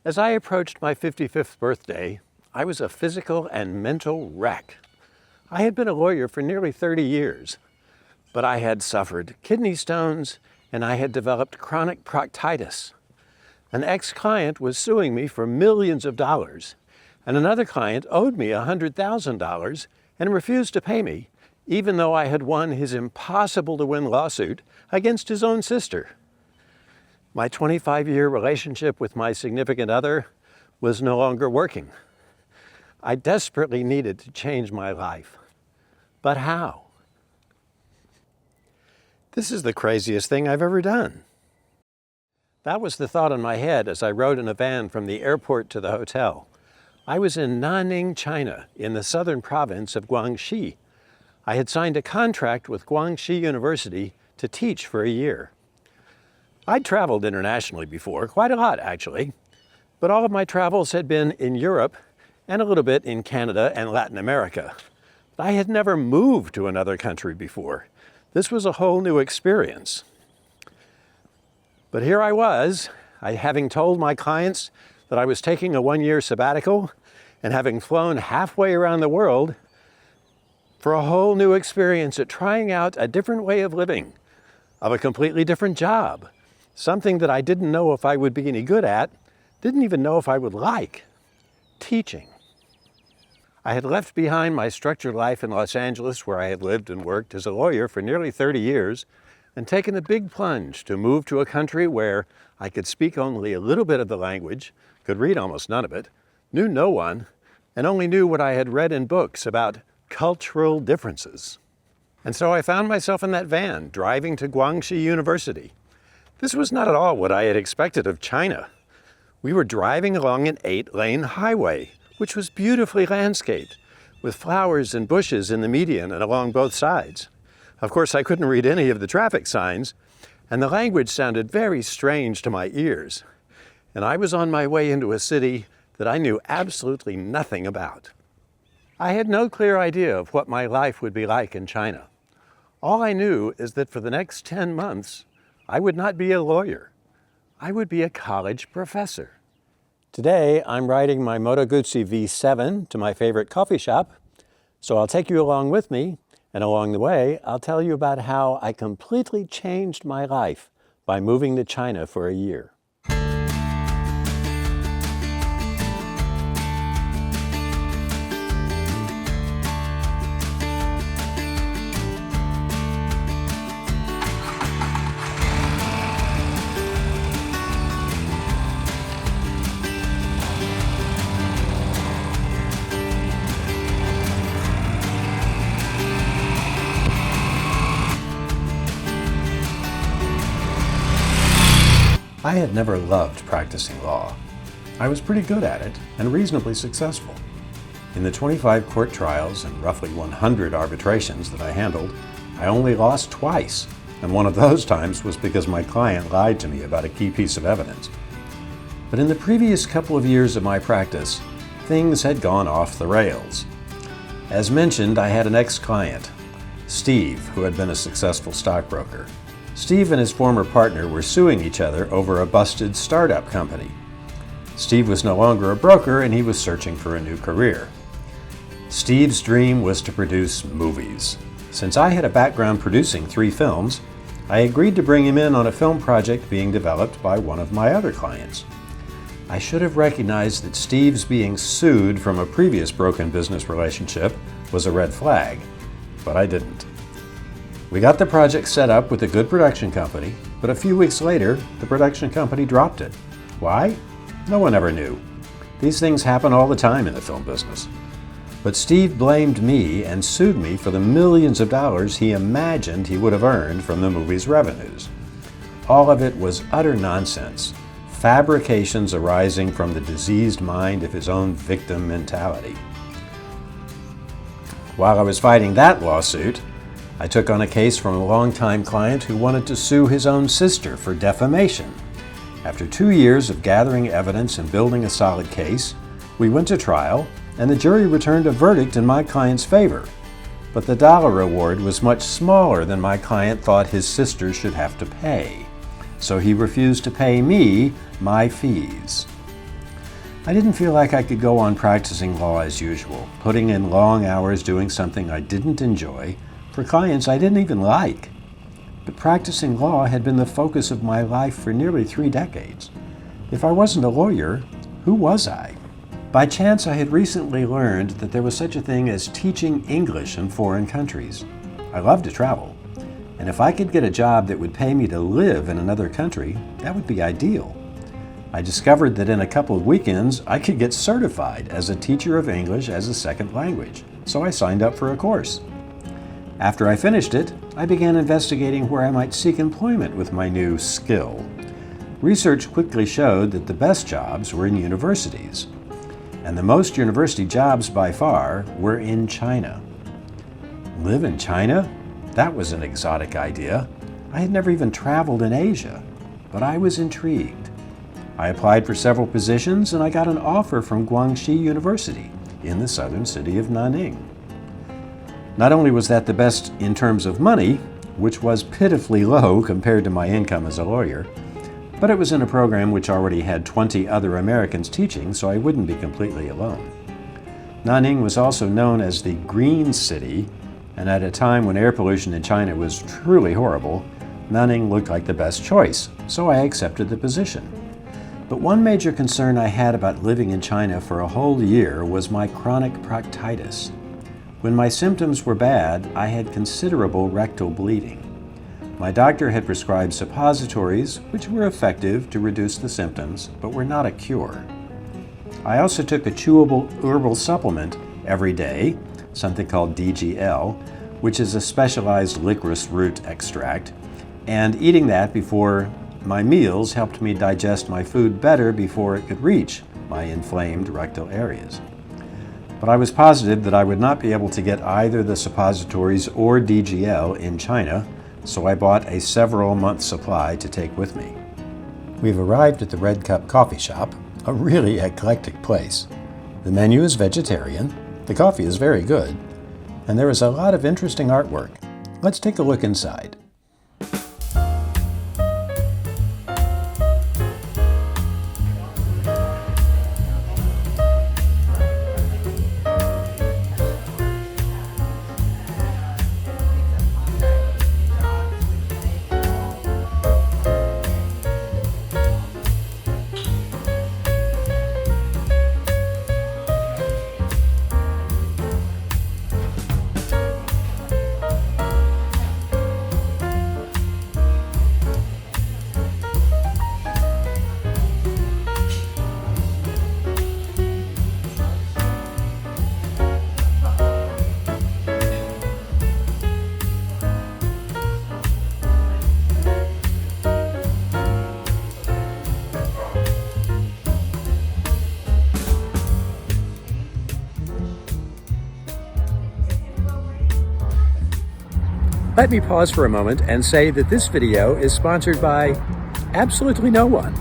As I approached my 55th birthday, I was a physical and mental wreck. I had been a lawyer for nearly 30 years, but I had suffered kidney stones and I had developed chronic proctitis. An ex-client was suing me for millions of dollars, and another client owed me $100,000 and refused to pay me, even though I had won his impossible-to-win lawsuit against his own sister. My 25-year relationship with my significant other was no longer working. I desperately needed to change my life. But how? This is the craziest thing I've ever done. That was the thought in my head as I rode in a van from the airport to the hotel. I was in Nanning, China, in the southern province of Guangxi. I had signed a contract with Guangxi University to teach for a year. I'd traveled internationally before, quite a lot actually, but all of my travels had been in Europe and a little bit in Canada and Latin America. I had never moved to another country before. This was a whole new experience. But here I was, having told my clients that I was taking a one-year sabbatical and having flown halfway around the world for a whole new experience at trying out a different way of living, of a completely different job, something that I didn't know if I would be any good at, didn't even know if I would like, teaching. I had left behind my structured life in Los Angeles, where I had lived and worked as a lawyer for nearly 30 years, and taken the big plunge to move to a country where I could speak only a little bit of the language, could read almost none of it, knew no one, and only knew what I had read in books about cultural differences. And so I found myself in that van, driving to Guangxi University. This was not at all what I had expected of China. We were driving along an 8-lane highway, which was beautifully landscaped, with flowers and bushes in the median and along both sides. Of course, I couldn't read any of the traffic signs, and the language sounded very strange to my ears. And I was on my way into a city that I knew absolutely nothing about. I had no clear idea of what my life would be like in China. All I knew is that for the next 10 months, I would not be a lawyer. I would be a college professor. Today, I'm riding my Moto Guzzi V7 to my favorite coffee shop, so I'll take you along with me, and along the way, I'll tell you about how I completely changed my life by moving to China for a year. I had never loved practicing law. I was pretty good at it and reasonably successful. In the 25 court trials and roughly 100 arbitrations that I handled, I only lost twice, and one of those times was because my client lied to me about a key piece of evidence. But in the previous couple of years of my practice, things had gone off the rails. As mentioned, I had an ex-client, Steve, who had been a successful stockbroker. Steve and his former partner were suing each other over a busted startup company. Steve was no longer a broker and he was searching for a new career. Steve's dream was to produce movies. Since I had a background producing 3 films, I agreed to bring him in on a film project being developed by one of my other clients. I should have recognized that Steve's being sued from a previous broken business relationship was a red flag, but I didn't. We got the project set up with a good production company, but a few weeks later, the production company dropped it. Why? No one ever knew. These things happen all the time in the film business. But Steve blamed me and sued me for the millions of dollars he imagined he would have earned from the movie's revenues. All of it was utter nonsense, fabrications arising from the diseased mind of his own victim mentality. While I was fighting that lawsuit, I took on a case from a longtime client who wanted to sue his own sister for defamation. After 2 years of gathering evidence and building a solid case, we went to trial, and the jury returned a verdict in my client's favor. But the dollar reward was much smaller than my client thought his sister should have to pay. So he refused to pay me my fees. I didn't feel like I could go on practicing law as usual, putting in long hours doing something I didn't enjoy for clients I didn't even like. But practicing law had been the focus of my life for nearly 3 decades. If I wasn't a lawyer, who was I? By chance, I had recently learned that there was such a thing as teaching English in foreign countries. I love to travel, and if I could get a job that would pay me to live in another country, that would be ideal. I discovered that in a couple of weekends, I could get certified as a teacher of English as a second language, so I signed up for a course. After I finished it, I began investigating where I might seek employment with my new skill. Research quickly showed that the best jobs were in universities, and the most university jobs by far were in China. Live in China? That was an exotic idea. I had never even traveled in Asia, but I was intrigued. I applied for several positions and I got an offer from Guangxi University in the southern city of Nanning. Not only was that the best in terms of money, which was pitifully low compared to my income as a lawyer, but it was in a program which already had 20 other Americans teaching, so I wouldn't be completely alone. Nanning was also known as the Green City, and at a time when air pollution in China was truly horrible, Nanning looked like the best choice, so I accepted the position. But one major concern I had about living in China for a whole year was my chronic proctitis. When my symptoms were bad, I had considerable rectal bleeding. My doctor had prescribed suppositories, which were effective to reduce the symptoms, but were not a cure. I also took a chewable herbal supplement every day, something called DGL, which is a specialized licorice root extract, and eating that before my meals helped me digest my food better before it could reach my inflamed rectal areas. But I was positive that I would not be able to get either the suppositories or DGL in China, so I bought a several-month supply to take with me. We've arrived at the Red Cup Coffee Shop, a really eclectic place. The menu is vegetarian, the coffee is very good, and there is a lot of interesting artwork. Let's take a look inside. Let me pause for a moment and say that this video is sponsored by absolutely no one.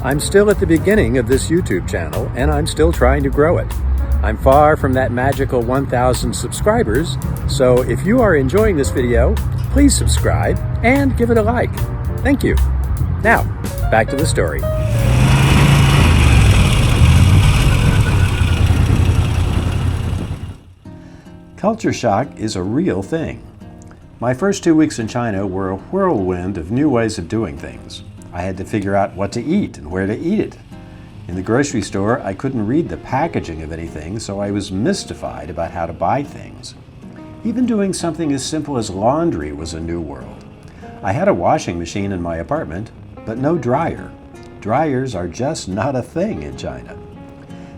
I'm still at the beginning of this YouTube channel and I'm still trying to grow it. I'm far from that magical 1,000 subscribers, so if you are enjoying this video, please subscribe and give it a like. Thank you. Now, back to the story. Culture shock is a real thing. My first 2 weeks in China were a whirlwind of new ways of doing things. I had to figure out what to eat and where to eat it. In the grocery store, I couldn't read the packaging of anything, so I was mystified about how to buy things. Even doing something as simple as laundry was a new world. I had a washing machine in my apartment, but no dryer. Dryers are just not a thing in China.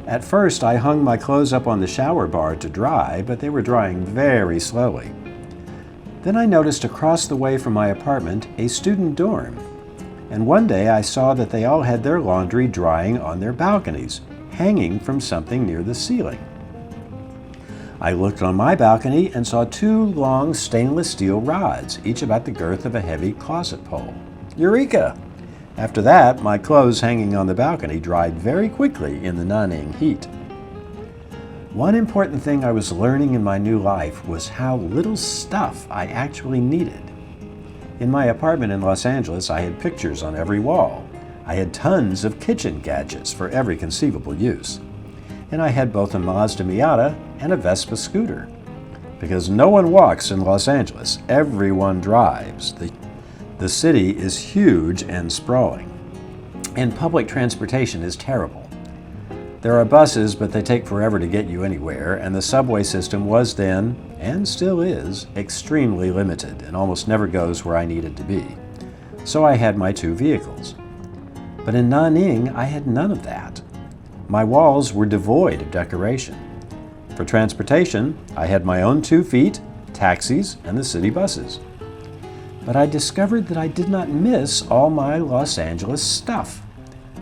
At first, I hung my clothes up on the shower bar to dry, but they were drying very slowly. Then I noticed across the way from my apartment a student dorm. And one day I saw that they all had their laundry drying on their balconies, hanging from something near the ceiling. I looked on my balcony and saw 2 long stainless steel rods, each about the girth of a heavy closet pole. Eureka! After that, my clothes hanging on the balcony dried very quickly in the Nanning heat. One important thing I was learning in my new life was how little stuff I actually needed. In my apartment in Los Angeles, I had pictures on every wall. I had tons of kitchen gadgets for every conceivable use. And I had both a Mazda Miata and a Vespa scooter. Because no one walks in Los Angeles, everyone drives. The city is huge and sprawling. And public transportation is terrible. There are buses, but they take forever to get you anywhere, and the subway system was then, and still is, extremely limited and almost never goes where I needed to be. So I had my 2 vehicles. But in Nanning, I had none of that. My walls were devoid of decoration. For transportation, I had my own 2 feet, taxis, and the city buses. But I discovered that I did not miss all my Los Angeles stuff.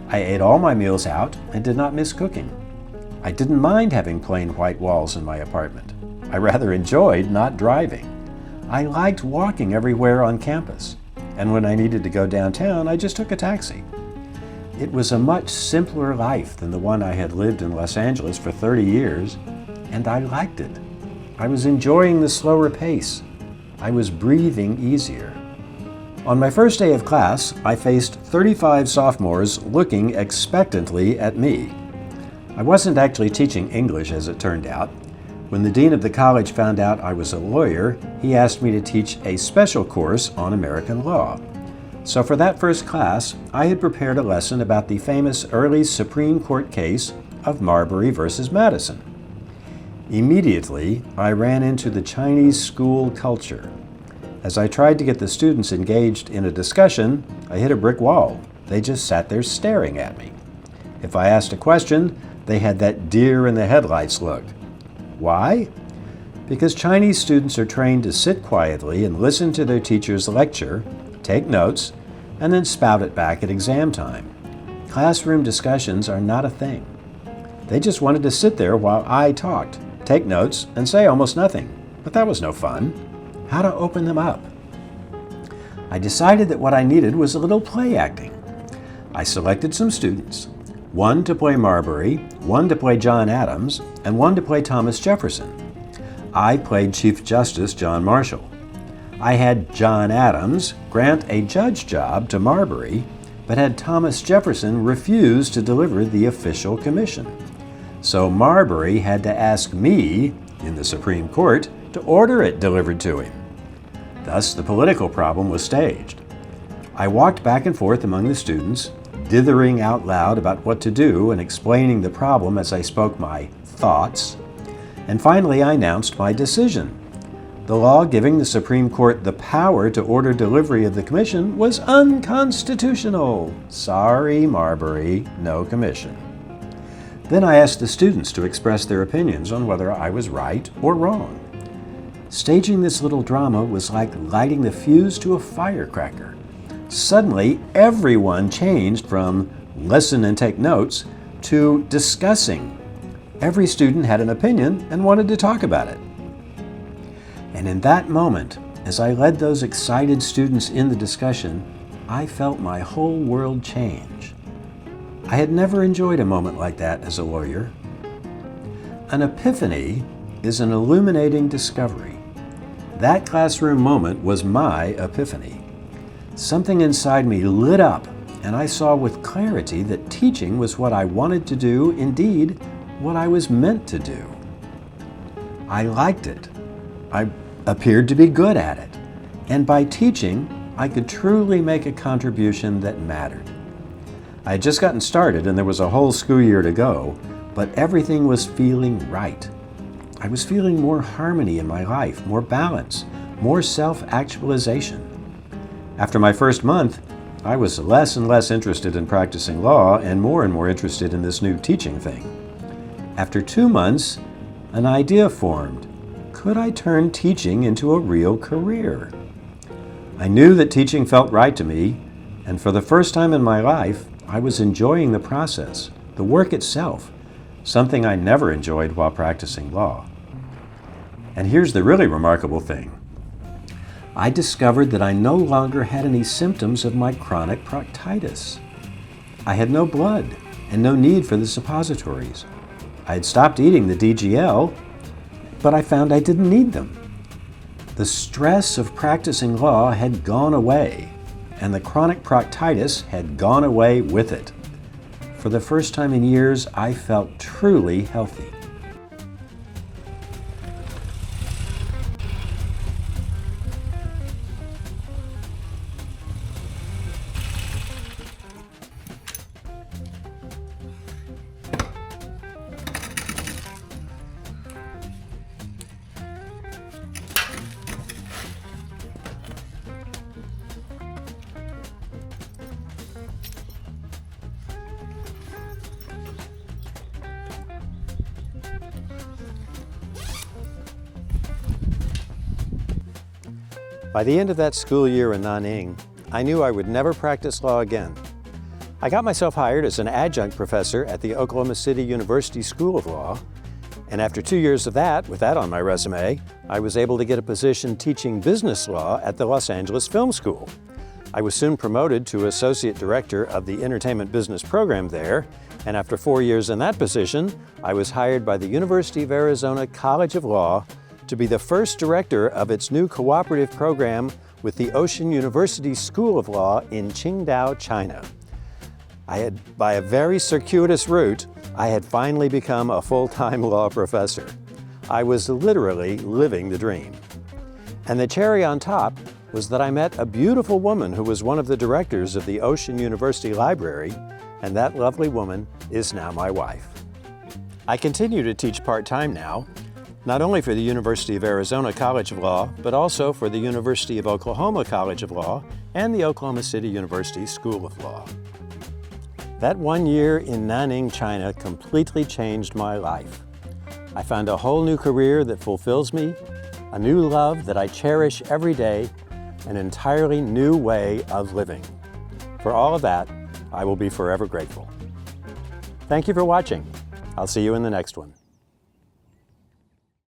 I ate all my meals out and did not miss cooking. I didn't mind having plain white walls in my apartment. I rather enjoyed not driving. I liked walking everywhere on campus. And when I needed to go downtown, I just took a taxi. It was a much simpler life than the one I had lived in Los Angeles for 30 years, and I liked it. I was enjoying the slower pace. I was breathing easier. On my first day of class, I faced 35 sophomores looking expectantly at me. I wasn't actually teaching English, as it turned out. When the dean of the college found out I was a lawyer, he asked me to teach a special course on American law. So for that first class, I had prepared a lesson about the famous early Supreme Court case of Marbury versus Madison. Immediately, I ran into the Chinese school culture. As I tried to get the students engaged in a discussion, I hit a brick wall. They just sat there staring at me. If I asked a question, they had that deer in the headlights look. Why? Because Chinese students are trained to sit quietly and listen to their teacher's lecture, take notes, and then spout it back at exam time. Classroom discussions are not a thing. They just wanted to sit there while I talked, take notes, and say almost nothing. But that was no fun. How to open them up? I decided that what I needed was a little play acting. I selected some students, 1 to play Marbury, 1 to play John Adams, and 1 to play Thomas Jefferson. I played Chief Justice John Marshall. I had John Adams grant a judge job to Marbury, but had Thomas Jefferson refuse to deliver the official commission. So Marbury had to ask me, in the Supreme Court, to order it delivered to him. Thus, the political problem was staged. I walked back and forth among the students, dithering out loud about what to do and explaining the problem as I spoke my thoughts. And finally, I announced my decision. The law giving the Supreme Court the power to order delivery of the commission was unconstitutional. Sorry, Marbury, no commission. Then I asked the students to express their opinions on whether I was right or wrong. Staging this little drama was like lighting the fuse to a firecracker. Suddenly, everyone changed from listen and take notes to discussing. Every student had an opinion and wanted to talk about it. And in that moment, as I led those excited students in the discussion, I felt my whole world change. I had never enjoyed a moment like that as a lawyer. An epiphany is an illuminating discovery. That classroom moment was my epiphany. Something inside me lit up, and I saw with clarity that teaching was what I wanted to do, indeed, what I was meant to do. I liked it. I appeared to be good at it. And by teaching, I could truly make a contribution that mattered. I had just gotten started and there was a whole school year to go, but everything was feeling right. I was feeling more harmony in my life, more balance, more self-actualization. After my first month, I was less and less interested in practicing law and more interested in this new teaching thing. After 2 months, an idea formed. Could I turn teaching into a real career? I knew that teaching felt right to me, and for the first time in my life, I was enjoying the process, the work itself, something I never enjoyed while practicing law. And here's the really remarkable thing. I discovered that I no longer had any symptoms of my chronic proctitis. I had no blood and no need for the suppositories. I had stopped eating the DGL, but I found I didn't need them. The stress of practicing law had gone away, and the chronic proctitis had gone away with it. For the first time in years, I felt truly healthy. By the end of that school year in Nanning, I knew I would never practice law again. I got myself hired as an adjunct professor at the Oklahoma City University School of Law, and after 2 years of that, with that on my resume, I was able to get a position teaching business law at the Los Angeles Film School. I was soon promoted to Associate Director of the Entertainment Business Program there, and after 4 years in that position, I was hired by the University of Arizona College of Law to be the first director of its new cooperative program with the Ocean University School of Law in Qingdao, China. By a very circuitous route, I had finally become a full-time law professor. I was literally living the dream. And the cherry on top was that I met a beautiful woman who was one of the directors of the Ocean University Library, and that lovely woman is now my wife. I continue to teach part-time now, not only for the University of Arizona College of Law, but also for the University of Oklahoma College of Law and the Oklahoma City University School of Law. That 1 year in Nanning, China completely changed my life. I found a whole new career that fulfills me, a new love that I cherish every day, an entirely new way of living. For all of that, I will be forever grateful. Thank you for watching. I'll see you in the next one.